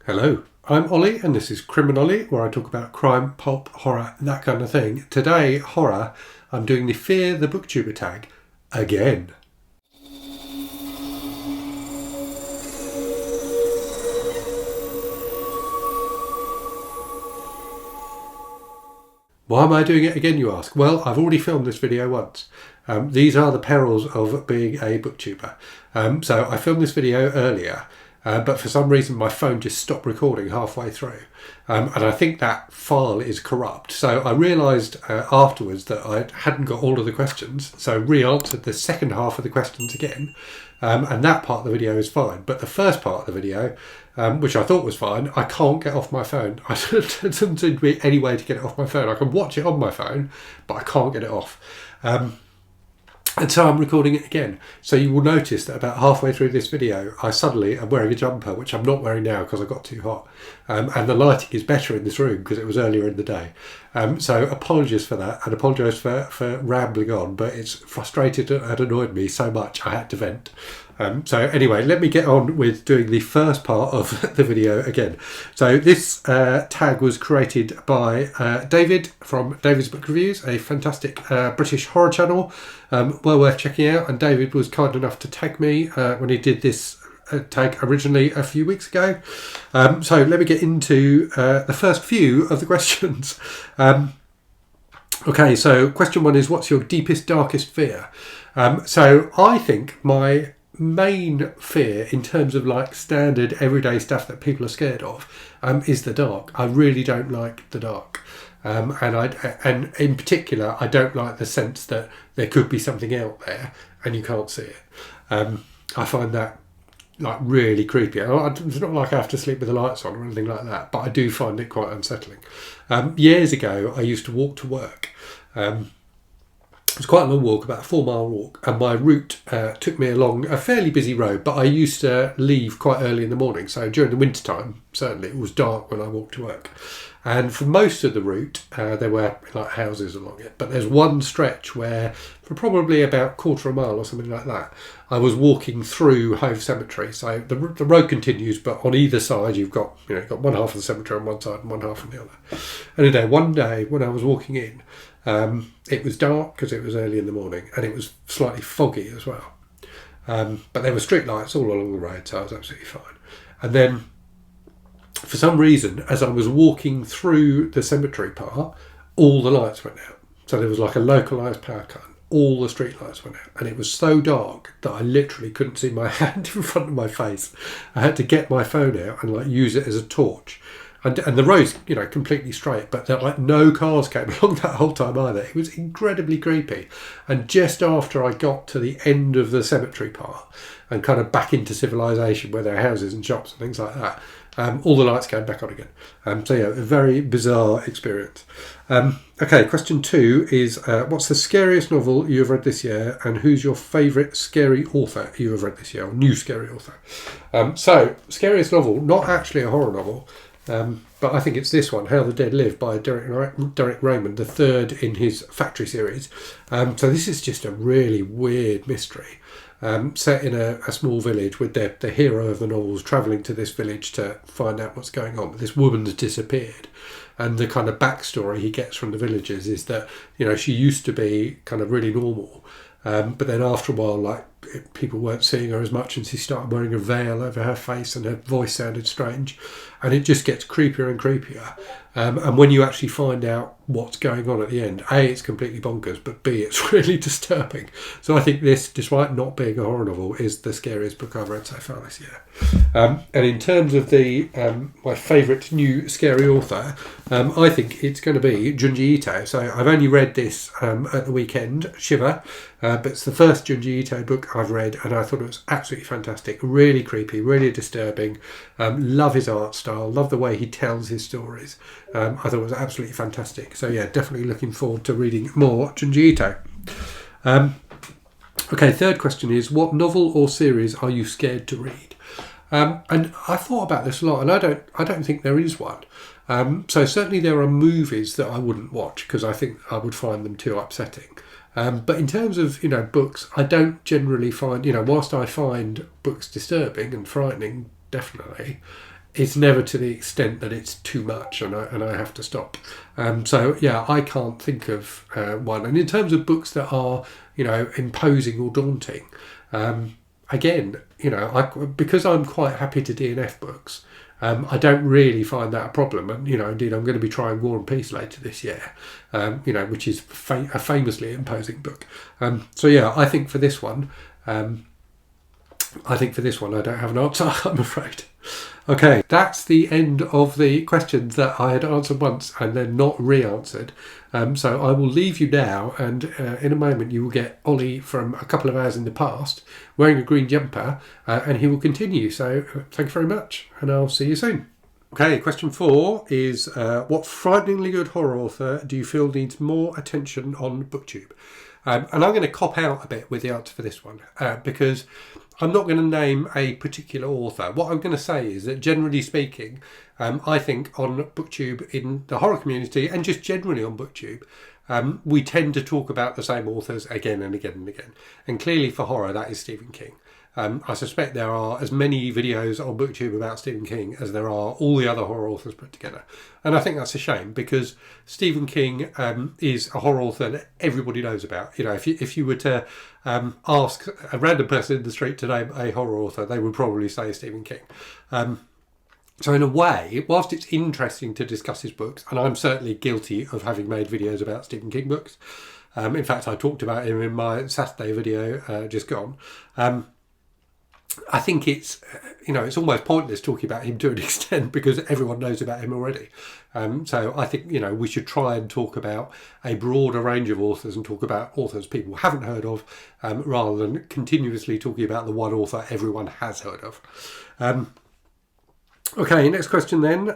Hello, I'm Ollie and this is Criminolly, where I talk about crime, pulp, horror, that kind of thing. Today, horror, I'm doing the Fear the BookTuber tag again. Why am I doing it again, you ask? Well, I've already filmed this video once. These are the perils of being a booktuber. So I filmed this video earlier, but for some reason my phone just stopped recording halfway through. And I think that file is corrupt. So I realised afterwards that I hadn't got all of the questions, so re-answered the second half of the questions again. And that part of the video is fine. But the first part of the video, which I thought was fine, I can't get off my phone. There doesn't seem to be any way to get it off my phone. I can watch it on my phone, but I can't get it off. And so I'm recording it again. So you will notice that about halfway through this video, I suddenly am wearing a jumper, which I'm not wearing now because I got too hot. And the lighting is better in this room because it was earlier in the day. So apologies for that, and apologise for rambling on, but it's frustrated and annoyed me so much I had to vent. So anyway, let me get on with doing the first part of the video again. So this tag was created by David from David's Book Reviews, a fantastic British horror channel, well worth checking out. And David was kind enough to tag me when he did this tag originally a few weeks ago. So let me get into the first few of the questions. Okay, so question one is, what's your deepest, darkest fear? So I think my main fear, in terms of like standard everyday stuff that people are scared of, is the dark. I really don't like the dark, and in particular I don't like the sense that there could be something out there and you can't see it. I find that like really creepy. It's not like I have to sleep with the lights on or anything like that, but I do find it quite unsettling. Years ago I used to walk to work. It was quite a long walk, about a 4-mile walk, and my route took me along a fairly busy road, but I used to leave quite early in the morning. So during the winter time, certainly it was dark when I walked to work. And for most of the route, there were like houses along it. But there's one stretch where, for probably about a quarter of a mile or something like that, I was walking through Hove Cemetery. So the road continues, but on either side you've got one half of the cemetery on one side and one half on the other. And one day when I was walking in, it was dark because it was early in the morning, and it was slightly foggy as well. But there were street lights all along the road, so I was absolutely fine. And then, for some reason, as I was walking through the cemetery part, all the lights went out. So there was like a localised power cut. All the street lights went out, and it was so dark that I literally couldn't see my hand in front of my face. I had to get my phone out and like use it as a torch. And the road's, completely straight, but like no cars came along that whole time either. It was incredibly creepy. And just after I got to the end of the cemetery part and kind of back into civilization where there are houses and shops and things like that, all the lights came back on again. So yeah, a very bizarre experience. Okay, question 2 is, what's the scariest novel you have read this year, and who's your favourite scary author you have read this year, or new scary author? So, scariest novel, not actually a horror novel, but I think it's this one, How the Dead Live, by Derek Raymond, the third in his Factory series. So this is just a really weird mystery, set in a small village with the hero of the novels travelling to this village to find out what's going on. But this woman's disappeared, and the kind of backstory he gets from the villagers is that, she used to be kind of really normal, but then after a while, people weren't seeing her as much, and she started wearing a veil over her face and her voice sounded strange, and it just gets creepier and creepier. And when you actually find out what's going on at the end, A, it's completely bonkers, but B, it's really disturbing. So I think this, despite not being a horror novel, is the scariest book I've read so far this year. And in terms of my favourite new scary author, I think it's going to be Junji Ito. So I've only read this at the weekend, Shiver, but it's the first Junji Ito book I've read, and I thought it was absolutely fantastic, really creepy, really disturbing. Love his art style, love the way he tells his stories. I thought it was absolutely fantastic. So yeah, definitely looking forward to reading more Junji Ito. Okay, third question is, what novel or series are you scared to read? And I thought about this a lot, and I don't think there is one. So certainly there are movies that I wouldn't watch because I think I would find them too upsetting. But in terms of, books, I don't generally find, whilst I find books disturbing and frightening, definitely, it's never to the extent that it's too much and I have to stop. So yeah, I can't think of one. And in terms of books that are, imposing or daunting, again, because I'm quite happy to DNF books, I don't really find that a problem. And, indeed, I'm going to be trying War and Peace later this year, which is a famously imposing book. So yeah, I think for this one, I don't have an answer, I'm afraid. Okay, that's the end of the questions that I had answered once and then not re-answered. So I will leave you now, and in a moment you will get Ollie from a couple of hours in the past wearing a green jumper, and he will continue. So thank you very much, and I'll see you soon. Okay, question 4 is what frighteningly good horror author do you feel needs more attention on BookTube? And I'm going to cop out a bit with the answer for this one because I'm not going to name a particular author. What I'm going to say is that generally speaking, I think on BookTube in the horror community and just generally on BookTube, we tend to talk about the same authors again and again and again. And clearly for horror, that is Stephen King. I suspect there are as many videos on BookTube about Stephen King as there are all the other horror authors put together. And I think that's a shame because Stephen King is a horror author that everybody knows about. If you were to ask a random person in the street to name a horror author, they would probably say Stephen King. So in a way, whilst it's interesting to discuss his books, and I'm certainly guilty of having made videos about Stephen King books. In fact, I talked about him in my Saturday video just gone. I think it's almost pointless talking about him to an extent because everyone knows about him already. So I think, we should try and talk about a broader range of authors and talk about authors people haven't heard of rather than continuously talking about the one author everyone has heard of. Okay, next question then.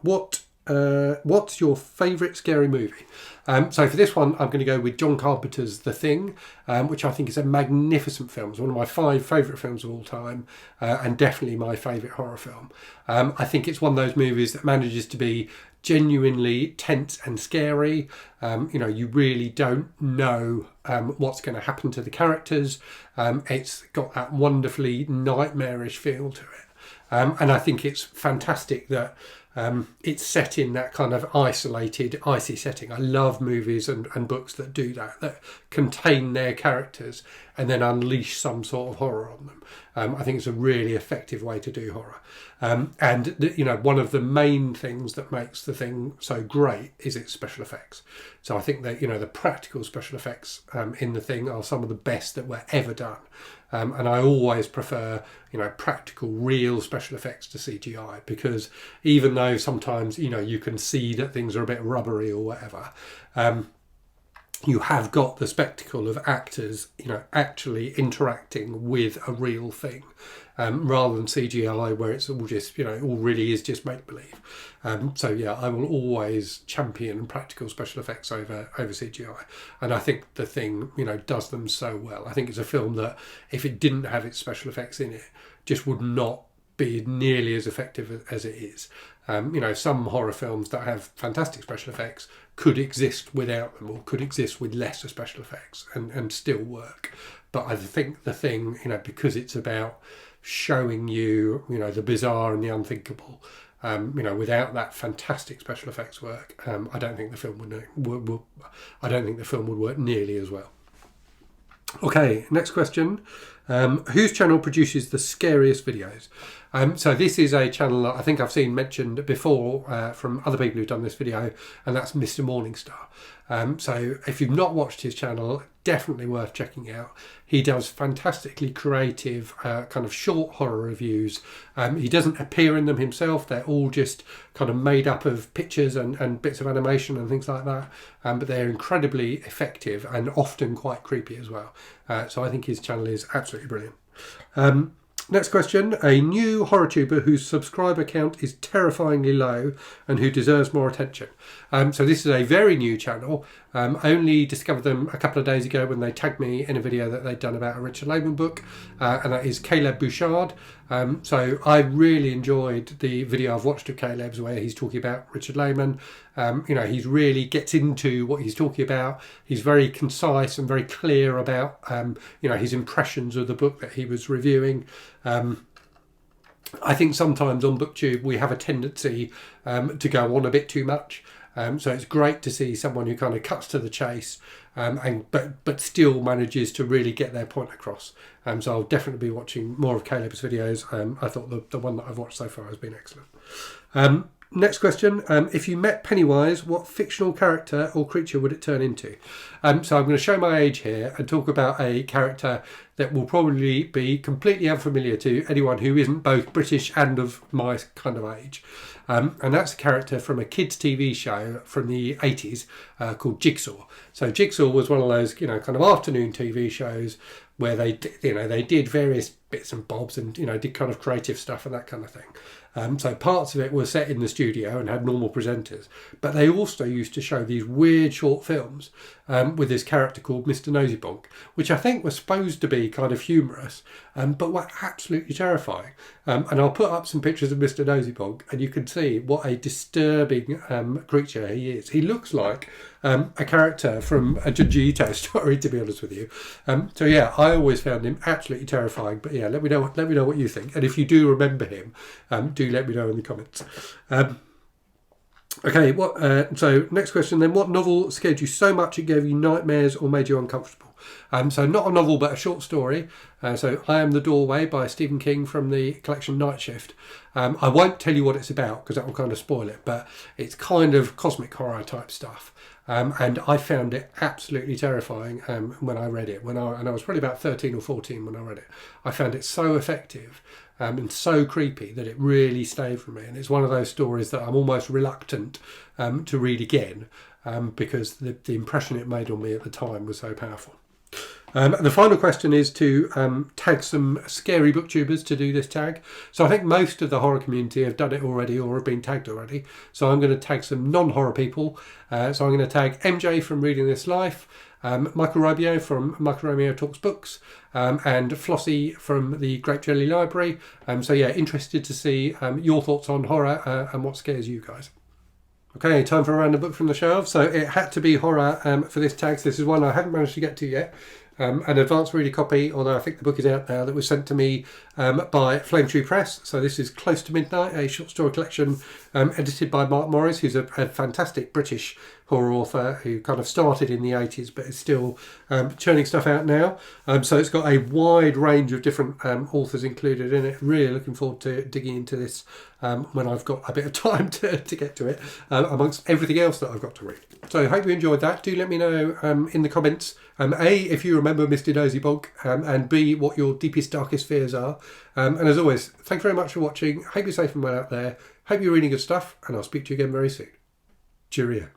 What's your favourite scary movie? So for this one, I'm going to go with John Carpenter's The Thing, which I think is a magnificent film. It's one of my 5 favourite films of all time, and definitely my favourite horror film. I think it's one of those movies that manages to be genuinely tense and scary. You really don't know what's going to happen to the characters. It's got that wonderfully nightmarish feel to it. And I think it's fantastic that it's set in that kind of isolated, icy setting. I love movies and books that do that contain their characters and then unleash some sort of horror on them. I think it's a really effective way to do horror. One of the main things that makes The Thing so great is its special effects. So I think that, the practical special effects in The Thing are some of the best that were ever done. And I always prefer, practical, real special effects to CGI because even though sometimes, you can see that things are a bit rubbery or whatever, you have got the spectacle of actors, actually interacting with a real thing, rather than CGI where it's all just, all really is just make-believe. So yeah, I will always champion practical special effects over CGI. And I think The Thing, does them so well. I think it's a film that if it didn't have its special effects in it, just would not be nearly as effective as it is. Some horror films that have fantastic special effects could exist without them or could exist with lesser special effects and still work. But I think The Thing, because it's about showing you, the bizarre and the unthinkable, without that fantastic special effects work, I don't think the film would work nearly as well. Okay, next question. Whose channel produces the scariest videos? So this is a channel that I think I've seen mentioned before from other people who've done this video, and that's Mr. Morningstar. So if you've not watched his channel, definitely worth checking out. He does fantastically creative kind of short horror reviews. He doesn't appear in them himself. They're all just kind of made up of pictures and bits of animation and things like that. But they're incredibly effective and often quite creepy as well. So I think his channel is absolutely brilliant. Next question. A new horror tuber whose subscriber count is terrifyingly low and who deserves more attention. So this is a very new channel. I only discovered them a couple of days ago when they tagged me in a video that they'd done about a Richard Lehman book, and that is Caleb Bouchard. So I really enjoyed the video I've watched of Caleb's where he's talking about Richard Lehman. He really gets into what he's talking about. He's very concise and very clear about, his impressions of the book that he was reviewing. I think sometimes on BookTube we have a tendency to go on a bit too much. So it's great to see someone who kind of cuts to the chase, but still manages to really get their point across. So I'll definitely be watching more of Caleb's videos. I thought the one that I've watched so far has been excellent. Next question. If you met Pennywise, what fictional character or creature would it turn into? So I'm going to show my age here and talk about a character that will probably be completely unfamiliar to anyone who isn't both British and of my kind of age. And that's a character from a kids' TV show from the 80s called Jigsaw. So Jigsaw was one of those, kind of afternoon TV shows where they did various bits and bobs and, did kind of creative stuff and that kind of thing. So parts of it were set in the studio and had normal presenters, but they also used to show these weird short films with this character called Mr. Nosybonk, which I think was supposed to be kind of humorous, but were absolutely terrifying. And I'll put up some pictures of Mr. Nosybonk and you can see what a disturbing creature he is. He looks like a character from a Junji Ito story, to be honest with you. So yeah, I always found him absolutely terrifying. But yeah, let me know what you think, and if you do remember him, do let me know in the comments. Okay, so next question then. What novel scared you so much it gave you nightmares or made you uncomfortable? So not a novel, but a short story. So I Am the Doorway by Stephen King from the collection Night Shift. I won't tell you what it's about because that will kind of spoil it, but it's kind of cosmic horror type stuff. And I found it absolutely terrifying when I read it. And I was probably about 13 or 14 when I read it. I found it so effective and so creepy that it really stayed with me. And it's one of those stories that I'm almost reluctant to read again because the impression it made on me at the time was so powerful. The final question is to tag some scary booktubers to do this tag. So I think most of the horror community have done it already or have been tagged already. So I'm going to tag some non-horror people. So I'm going to tag MJ from Reading This Life, Michael Robio from Michael Romeo Talks Books, and Flossie from the Grape Jelly Library. So yeah, interested to see your thoughts on horror and what scares you guys. Okay, time for a random book from the shelves. So it had to be horror for this tag. So this is one I haven't managed to get to yet. An advanced reader copy, although I think the book is out now, that was sent to me by Flame Tree Press. So this is Close to Midnight, a short story collection edited by Mark Morris, who's a fantastic British horror author who kind of started in the 80s but is still churning stuff out now. So it's got a wide range of different authors included in it. Really looking forward to digging into this when I've got a bit of time to get to it, amongst everything else that I've got to read. So I hope you enjoyed that. Do let me know in the comments, A, if you remember Mr. Nosybonk, and B, what your deepest, darkest fears are. And as always, thanks very much for watching. Hope you're safe and well out there. Hope you're reading good stuff, and I'll speak to you again very soon. Cheerio.